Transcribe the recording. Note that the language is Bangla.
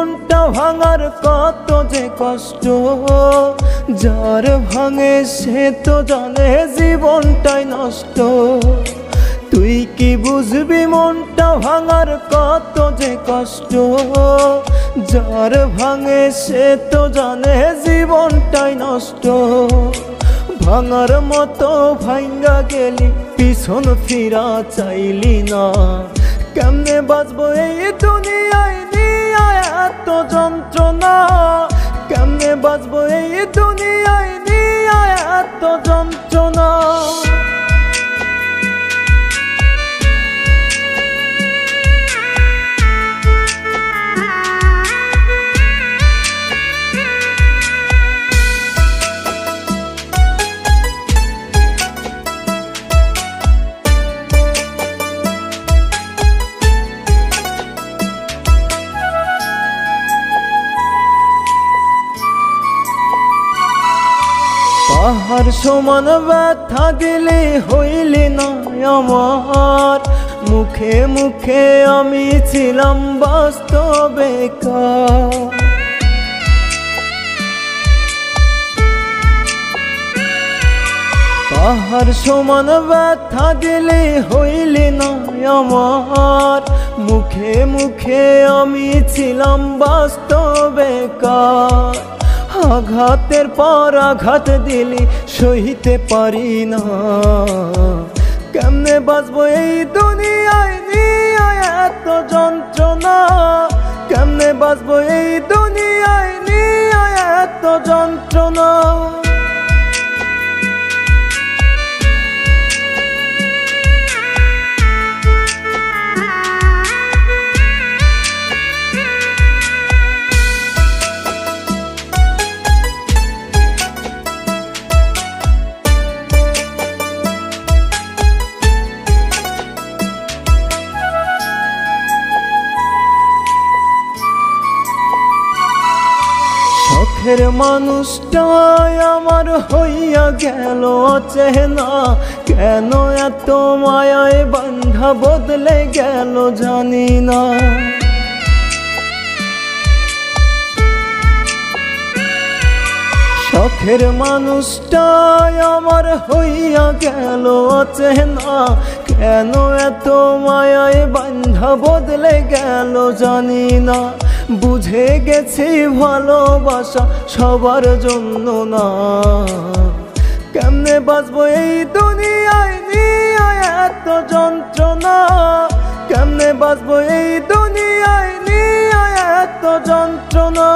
মনটা ভাঙার কত যে কষ্ট, যার ভাঙে সে তো জানে জীবনটাই নষ্ট। তুই কি বুঝবি মনটা ভাঙার কত যে কষ্ট, যার ভাঙে সে তো জানে জীবনটাই নষ্ট। ভাঙার মতো ভাঙ্গা গেলি পিছন ফিরা চাইলি না, কেমনে বাঁচবো এই দুনিয়ায় নিয়ে এত যন্ত্রণা, কেমনে বাঁচবো এই দুনিয়ায় নিয়ে এত যন্ত্রণা। পাহাড় সমান ব্যথা দিলে হইলি না আমার, মুখে মুখে আমি ছিলাম বাস্তবে বেকার। পাহাড় সমান ব্যথা দিলে হইলি না আমার, মুখে মুখে আমি ছিলাম বাস্তবে বেকার। আঘাতের পর আঘাত দিলি সইতে পারি না, কেমনে বাঁচবো এই দুনিয়ায় নিয়ে এত যন্ত্রণা, কেমনে বাঁচবো এই দুনিয়ায় নিয়ে এত যন্ত্রণা। শখের মানুষটাই আমার হইয়া গেল অচেনা, কেন এত মায়ায় বান্ধা বদলে গেল জানি না। শখের মানুষটাই আমার হইয়া গেল অচেনা, কেন এত মায়ায় বান্ধা বদলে গেল জানি না। বুঝে গেছি ভালোবাসা সবার জন্য না, কেমনে বাঁচবো এই দুনিয়ায় নিয়ে এত যন্ত্রণা, কেমনে বাঁচবো এই দুনিয়ায় নিয়ে এত যন্ত্রণা।